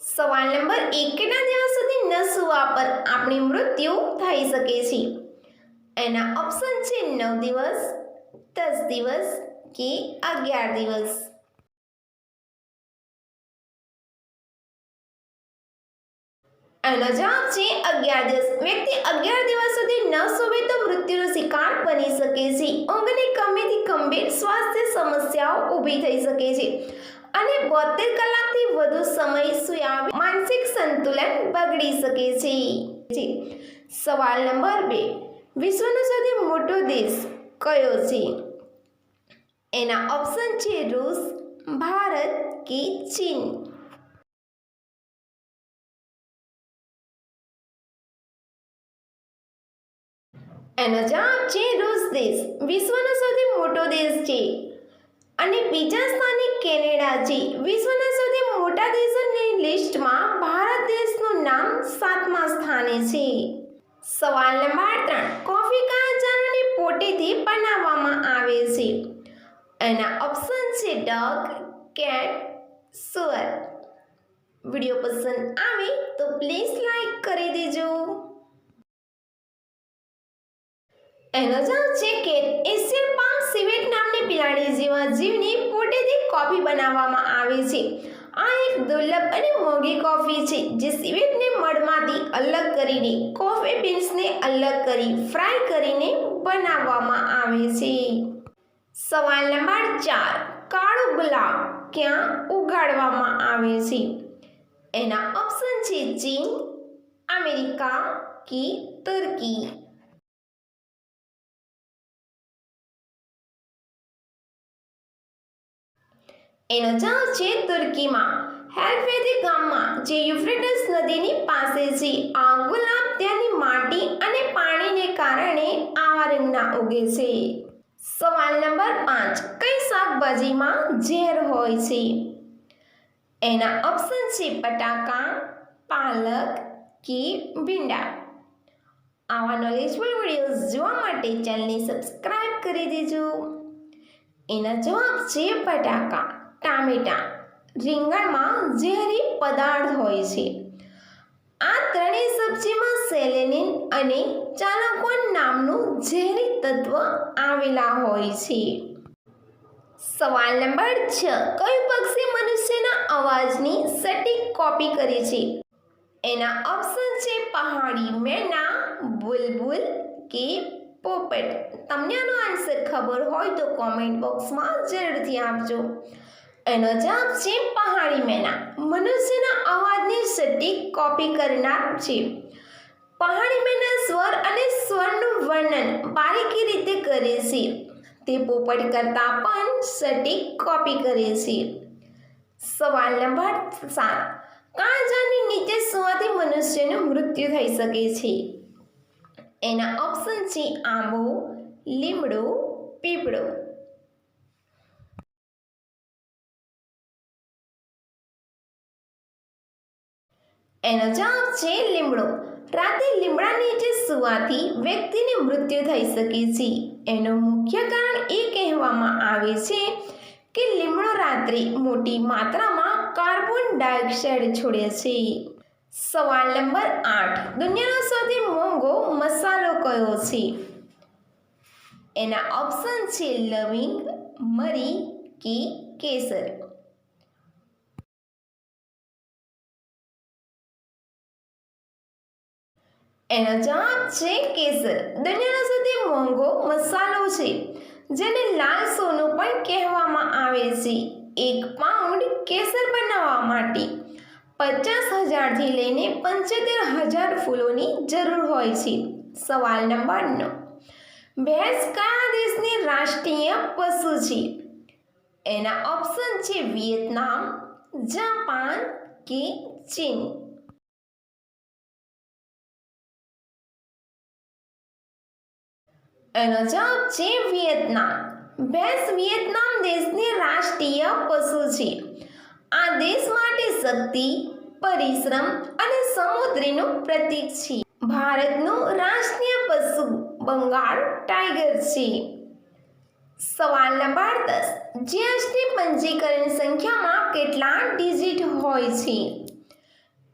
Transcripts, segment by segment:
સવાલ નંબર 1, કેટલા દિવસ સુધી ન સૂવા પર આપણી મૃત્યુ થઈ શકે છે? એના ઓપ્શન છે 9 દિવસ, 10 દિવસ કે 11 દિવસ. એનો જવાબ છે 11 દિવસ. વ્યક્તિ 11 દિવસ સુધી ન સૂવે તો મૃત્યુનો શિકાર બની શકે છે. ઊંઘની કમીથી ગંભીર સ્વાસ્થ્ય સમસ્યાઓ ઊભી થઈ શકે છે અને 72 કલાકથી વધુ સમય સૂયા માનસિક સંતુલન બગડી શકે છે. સવાલ નંબર 2, વિશ્વનો સૌથી મોટો દેશ કયો છે? એના ઓપ્શન છે રૂસ, ભારત કે ચીન. એનો જવાબ છે રૂસ દેશ વિશ્વનો સૌથી મોટો દેશ છે અને બીજા સ્થાને કેનેડા છે. વિશ્વના સૌથી મોટા દેશોની લિસ્ટમાં ભારત દેશનું નામ 7મા સ્થાને છે. સવાલ નંબર 3, કોફી કયા જાનવરની પોટીથી બનાવવામાં આવે છે? એના ઓપ્શન છે ડગ, કેટ, સુઅર. વિડીયો પસંદ આવે તો પ્લીઝ લાઈક કરી દેજો. એનો જવાબ છે કેટ. એશિયન પામ સિવેટ નામની બિલાડી જેવા જીવની પોટેથી કોફી બનાવવામાં આવે છે. આ એક દુર્લભ અને મોંઘી કોફી છે જે સિવેટને મળમાંથી અલગ કરીને કોફી બીન્સને અલગ કરી ફ્રાય કરીને બનાવવામાં આવે છે. સવાલ નંબર 4, કાળો ગુલાબ ક્યાં ઉગાડવામાં આવે છે? એના ઓપ્શન છે ચીન, અમેરિકા કે તુર્કી. એનો જવાબ છે તુર્કીમાં હેલ્ફેદી ગામમાં જે યુફ્રેટસ નદીની પાસે છે. આ ગુલાબ ત્યાંની માટી અને પાણીને કારણે આવા રંગના ઉગે છે. સવાલ નંબર 5, કઈ શાકભાજીમાં ઝેર હોય છે? એના ઓપ્શન છે બટાકા, પાલક કે ભીંડા. આવા નોલેજફુલ વિડીયોઝ જોવા માટે ચેનલને સબસ્ક્રાઇબ કરી દેજો. એના જવાબ છે બટાકા, ટામેટા. રીંગણમાં ઝેરી પદાર્થ હોય છે. આ ત્રણેય સબ્જીમાં સેલેનિન અને ચાલાકોન નામનું ઝેરી તત્વ આવેલા હોય છે. સવાલ નંબર 6, કયું પક્ષી મનુષ્યના અવાજની સટીક કોપી કરે છે? એના ઓપ્શન છે પહાડી મેના, બુલબુલ કે પોપટ. તમને આનો આન્સર ખબર હોય તો કોમેન્ટ બોક્સમાં જરૂરથી આપજો. એનો જવાબ છે પહાડી મેના. મનુષ્યના અવાજની સટીક કોપી કરનાર છે. પહાડી મેના સ્વર અને સ્વરનું વર્ણન બારીકી રીતે કરે છે. તે પોપટ કરતાં પણ સટીક કોપી કરે છે. સવાલ નંબર 7, કયા ઝાડની નીચે સૂવાથી મનુષ્યનું મૃત્યુ થઈ શકે છે? એના ઓપ્શન છે આંબો, લીમડો, પીપળો. એનો જવાબ છે લીમડો. રાતે લીમડા નીચે સૂવાથી વ્યક્તિને મૃત્યુ થઈ શકે છે. એનું મુખ્ય કારણ એ કહેવામાં આવે છે કે લીમડો રાત્રે મોટી માત્રામાં કાર્બન ડાયોક્સાઇડ છોડે છે. સવાલ નંબર 8, દુનિયાનો સૌથી મોંઘો મસાલો કયો છે? એના ઓપ્શન છે લવિંગ, મરી કે કેસર. એનો જવાબ છે કેસર. દુનિયાનો સૌથી મોંઘો મસાલો છે જેને લાલ સોનું પણ કહેવામાં આવે છે. 1 પાઉન્ડ કેસર બનાવવા માટે 50,000થી લઈને 75,000 ફૂલોની જરૂર હોય છે. સવાલ નંબર 9, ભેંસ કયા દેશની રાષ્ટ્રીય પશુ છે? એના ઓપ્શન છે વિયેતનામ, જાપાન કે ચીન. એનો જવાબ છે વિયેતનામ. ભેંસ વિયેતનામ દેશની રાષ્ટ્રીય પશુ છે. આ દેશ માટે શક્તિ, પરિશ્રમ અને સમૃદ્ધિનું પ્રતીક છે. ભારતનું રાષ્ટ્રીય પશુ બંગાળ ટાઈગર છે. સવાલ નંબર 10, જીએસટી પંજીકરણ સંખ્યામાં કેટલા ડિજિટ હોય છે?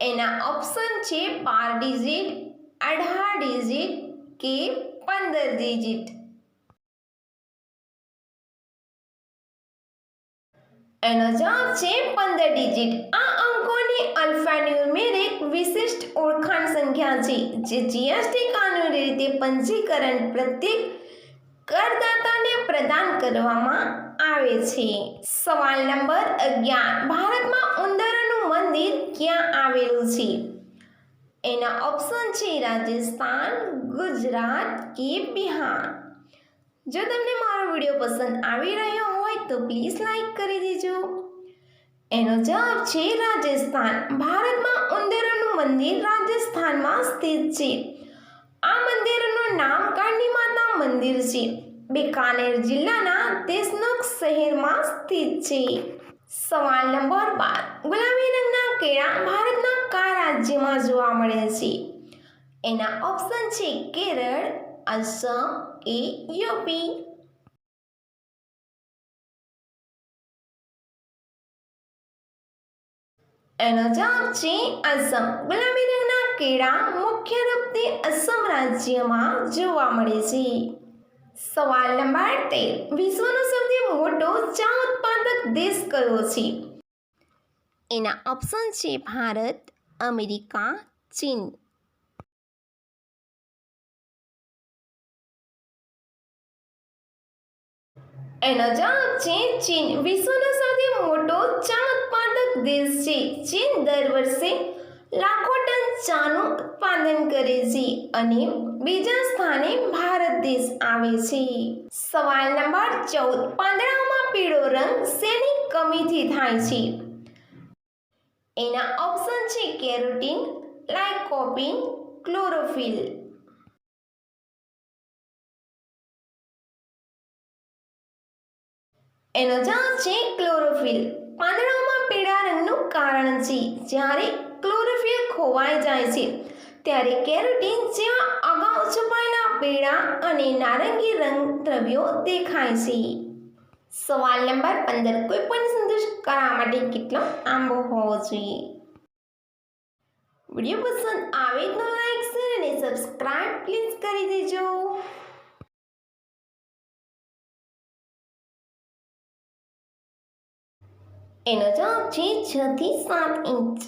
એના ઓપ્શન છે 12 ડિજિટ, 18 ડિજિટ કે 15 ડિજિટ. એનો જવાબ છે 15 ડિજિટ. આ અંકોની અલ્ફાન્યુમેરિક વિશિષ્ટ ઓળખાણ સંખ્યા છે જે જીએસટી કાનૂની રીતે પંજીકરણ પ્રત્યેક કરદાતાને પ્રદાન કરવામાં આવે છે. સવાલ નંબર 11. ભારતમાં ઉંદરોનું મંદિર ક્યાં આવેલું છે? એના ઓપ્શન છે રાજસ્થાન, ગુજરાત કે બિહાર. જો તમને મારો વિડીયો પસંદ આવી રહ્યો હોય તો પ્લીઝ લાઈક કરી દેજો. એનો જવાબ છે રાજસ્થાન. ભારતમાં ઉંદરોનું મંદિર રાજસ્થાનમાં સ્થિત છે. આ મંદિરનું નામ કાળની માતા મંદિર છે. બિકાનેર જિલ્લાના દેશનોક શહેરમાં સ્થિત છે. સવાલ નંબર 12. ગુલાબી રંગના કેળા ભારતના કયા રાજ્યમાં જોવા મળે છે? એના ઓપ્શન છે કેરળ, અસમ કે યુપી. એનો જવાબ છે અસમ. ગુલાબી રંગના કેળા મુખ્ય રૂપે અસમ રાજ્યમાં જોવા મળે છે. સવાલ નંબર 13. વિશ્વનો સૌથી મોટો ચા ઉત્પાદક દેશ કયો છે? એના ઓપ્શન છે ભારત, અમેરિકા, ચીન. એનો જવાબ છે ચીન. વિશ્વનો સૌથી મોટો ચા ઉત્પાદક દેશ છે. ચીન દર વર્ષે લાખો ટન ચાનું ઉત્પાદન કરે છે અને બીજા સ્થાને ભારત દેશ આવે છે. સવાલ નંબર 14. પાંદડામાં પીળો રંગ શેની કમીથી થાય છે? એના ઓપ્શન છે કેરોટીન, લાઇકોપીન, ક્લોરોફિલ. એનો જવાબ છે ક્લોરોફિલ. પાંદડામાં પીળા રંગનું કારણ છે. જ્યારે ક્લોરોફિલ ખોવાઈ જાય છે ત્યારે કેરોટીન જેવા અગાઉ છુપાયેલા પીળા અને નારંગી રંગ દ્રવ્યો દેખાય છે. સવાલ નંબર 15. કોઈ પણ સંતોષ કરવા માટે કેટલો આંબો હોવો જોઈએ? વિડીયો પસંદ આવે તો લાઈક, શેર અને સબસ્ક્રાઇબ પ્લીઝ કરી દેજો. એનો જવાબ છે 6 થી 7 ઇંચ.